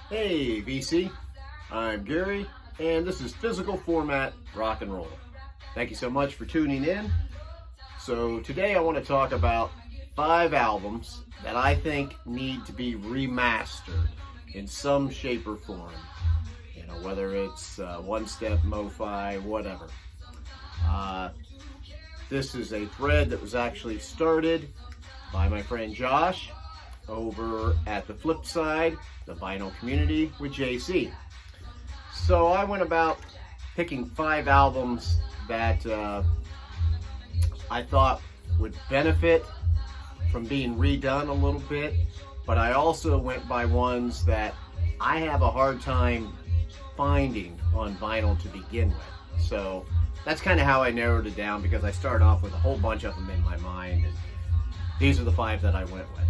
Hey VC, I'm Gary, and this is Physical Format Rock and Roll. Thank you so much for tuning in. So today I want to talk about 5 albums that I think need to be remastered in some shape or form. You know, whether it's One Step, Mo-Fi, whatever. This is a thread that was actually started by my friend Josh over at the flip side, the vinyl community with JC. So I went about picking 5 albums that I thought would benefit from being redone a little bit, but I also went by ones that I have a hard time finding on vinyl to begin with. So that's kind of how I narrowed it down, because I started off with a whole bunch of them in my mind, and these are the 5 that I went with.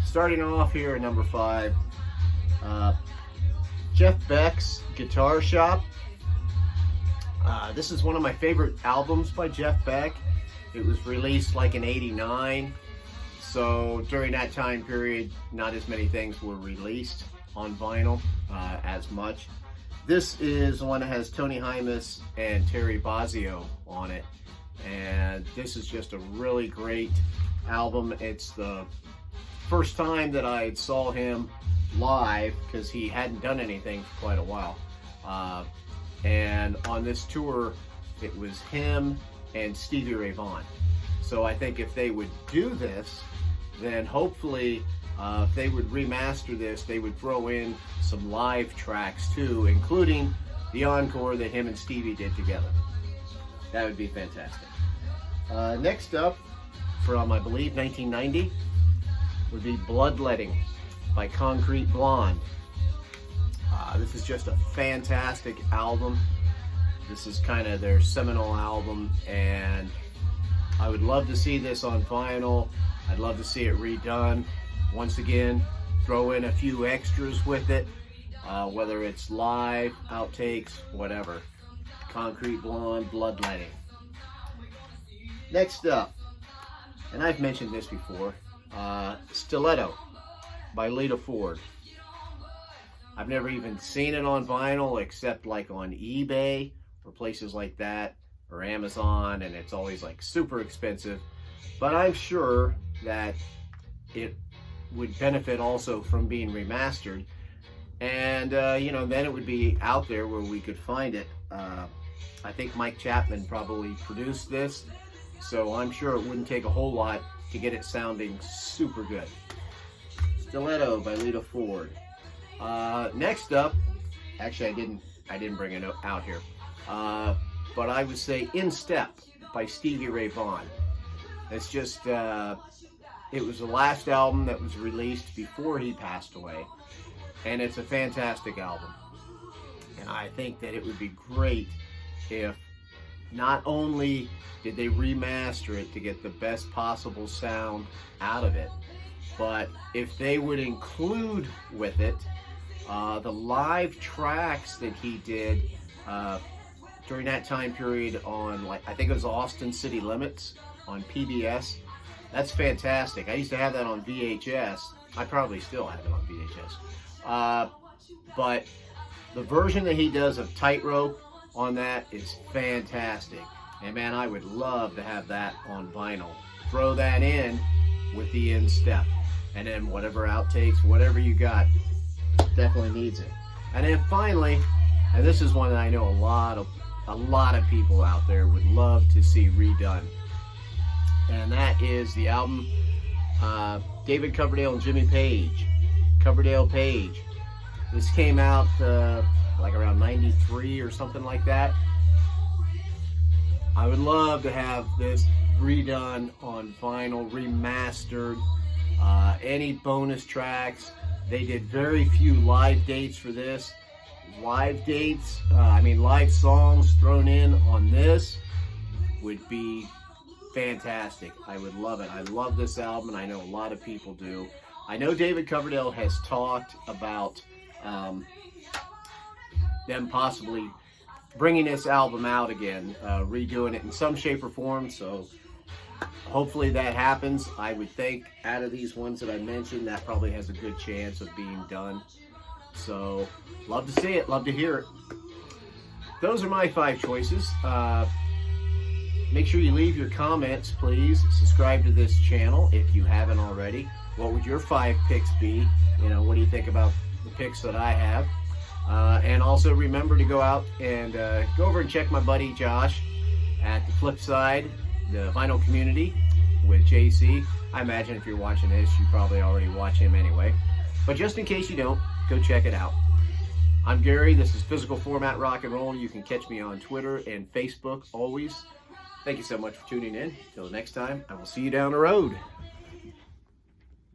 Starting off here at number 5, Jeff Beck's Guitar Shop. This is one of my favorite albums by Jeff Beck. It was released like in '89, so during that time period, not as many things were released on vinyl as much. This is one that has Tony Hymas and Terry Bozzio on it, and this is just a really great album. It's the first time that I saw him live, because he hadn't done anything for quite a while. And on this tour, it was him and Stevie Ray Vaughan. So I think if they would do this, then hopefully if they would remaster this, they would throw in some live tracks too, including the encore that him and Stevie did together. That would be fantastic. Next up, from I believe 1990, would be Bloodletting by Concrete Blonde. This is just a fantastic album. This is kind of their seminal album, and I would love to see this on vinyl. I'd love to see it redone. Once again, throw in a few extras with it, whether it's live, outtakes, whatever. Concrete Blonde, Bloodletting. Next up, and I've mentioned this before, Stiletto by Lita Ford. I've never even seen it on vinyl except like on eBay or places like that, or Amazon, and it's always like super expensive. But I'm sure that it would benefit also from being remastered, and you know, then it would be out there where we could find it. I think Mike Chapman probably produced this, so I'm sure it wouldn't take a whole lot to get it sounding super good. Stiletto by Lita Ford. Next up, actually I didn't bring it out here, but I would say Instep by Stevie Ray Vaughan. It's just, it was the last album that was released before he passed away, and it's a fantastic album. And I think that it would be great if not only did they remaster it to get the best possible sound out of it, but if they would include with it the live tracks that he did during that time period on, like, I think it was Austin City Limits on PBS. That's fantastic. I used to have that on VHS. I probably still have it on VHS. But the version that he does of Tightrope on that is fantastic. And man, I would love to have that on vinyl. Throw that in with the Instep, and then whatever outtakes, whatever you got, definitely needs it. And then finally, and this is one that I know a lot of people out there would love to see redone, and that is the album David Coverdale and Jimmy Page, Coverdale Page. This came out like around 93 or something like that. I would love to have this redone on vinyl, remastered, any bonus tracks. They did very few live dates for this. Live dates, live songs thrown in on this would be fantastic. I would love it. I love this album, and I know a lot of people do. I know David Coverdale has talked about them possibly bringing this album out again, redoing it in some shape or form, so hopefully that happens. I would think out of these ones that I mentioned, that probably has a good chance of being done. So, love to see it, love to hear it. Those are my 5 choices. Make sure you leave your comments, please. Subscribe to this channel if you haven't already. What would your 5 picks be? You know, what do you think about the picks that I have? And also remember to go out and go over and check my buddy Josh at the Flip Side, the vinyl community with JC. I imagine if you're watching this, you probably already watch him anyway. But just in case you don't, go check it out. I'm Gary. This is Physical Format Rock and Roll. You can catch me on Twitter and Facebook always. Thank you so much for tuning in. Till next time, I will see you down the road.